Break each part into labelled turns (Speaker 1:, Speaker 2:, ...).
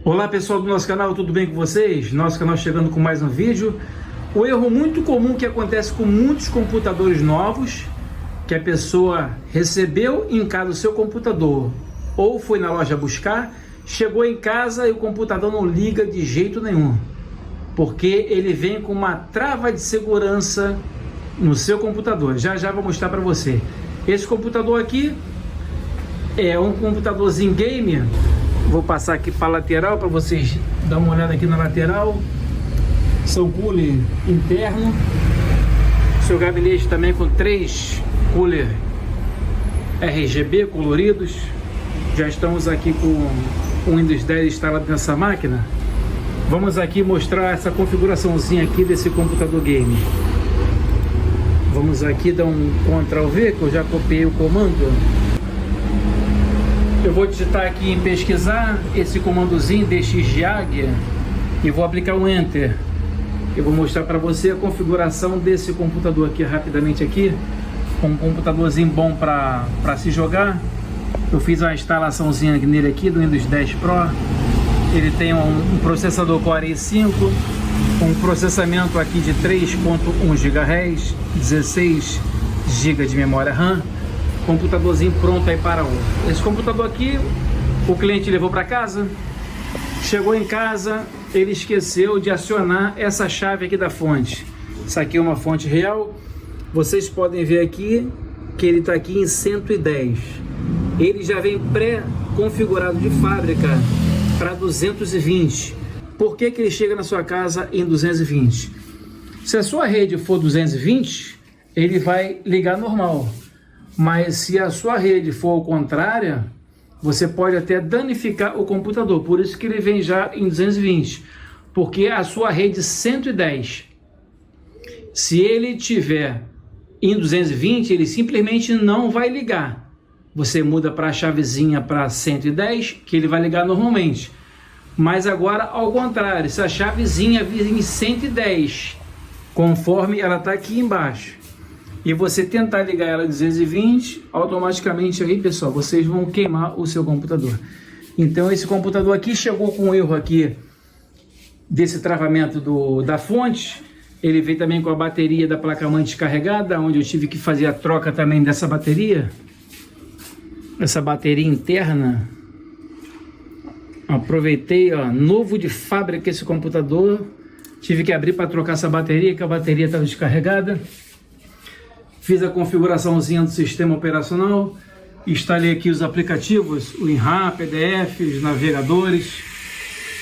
Speaker 1: Olá pessoal do nosso canal, tudo bem com vocês? Nosso canal chegando com mais um vídeo. O erro muito comum que acontece com muitos computadores novos, que a pessoa recebeu em casa o seu computador ou foi na loja buscar, chegou em casa e o computador não liga de jeito nenhum, porque ele vem com uma trava de segurança no seu computador. Já vou mostrar para você. Esse computador aqui é um computadorzinho gamer. Vou passar aqui para a lateral para vocês dar uma olhada aqui na lateral. São cooler interno. Seu gabinete também com 3 cooler RGB coloridos. Já estamos aqui com o Windows 10 instalado nessa máquina. Vamos aqui mostrar essa configuraçãozinha aqui desse computador game. Vamos aqui dar um Ctrl V, que eu já copiei o comando. Eu vou digitar aqui em pesquisar esse comandozinho DX de águia e vou aplicar um Enter. Eu vou mostrar para você a configuração desse computador aqui rapidamente aqui. Um computadorzinho bom para se jogar. Eu fiz uma instalaçãozinha nele aqui do Windows 10 Pro. Ele tem um processador Core i5, um processamento aqui de 3.1 GHz, 16 GB de memória RAM. Computadorzinho pronto aí para uso. Esse computador aqui, o cliente levou para casa, chegou em casa, ele esqueceu de acionar essa chave aqui da fonte. Isso aqui é uma fonte real. Vocês podem ver aqui que ele está aqui em 110. Ele já vem pré-configurado de fábrica para 220. Por que ele chega na sua casa em 220? Se a sua rede for 220, ele vai ligar normal. Mas se a sua rede for ao contrário, você pode até danificar o computador. Por isso que ele vem já em 220. Porque a sua rede 110, se ele tiver em 220, ele simplesmente não vai ligar. Você muda para a chavezinha para 110, que ele vai ligar normalmente. Mas agora ao contrário, se a chavezinha vir em 110, conforme ela está aqui embaixo, e você tentar ligar ela em 220, automaticamente aí, pessoal, vocês vão queimar o seu computador. Então esse computador aqui chegou com um erro aqui desse travamento da fonte. Ele veio também com a bateria da placa-mãe descarregada, onde eu tive que fazer a troca também dessa bateria. Essa bateria interna. Aproveitei, ó, novo de fábrica esse computador. Tive que abrir para trocar essa bateria, que a bateria estava descarregada. Fiz a configuraçãozinha do sistema operacional, instalei aqui os aplicativos, o WinRAR, PDF, os navegadores.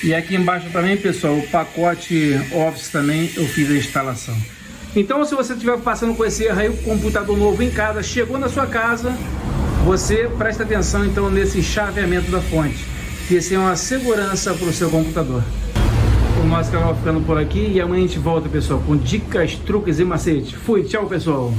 Speaker 1: E aqui embaixo também, pessoal, o pacote Office também eu fiz a instalação. Então, se você estiver passando com esse erro aí, o computador novo em casa, chegou na sua casa, você presta atenção então nesse chaveamento da fonte. Esse é uma segurança para o seu computador. O nosso canal ficando por aqui e amanhã a gente volta, pessoal, com dicas, truques e macetes. Fui, tchau, pessoal!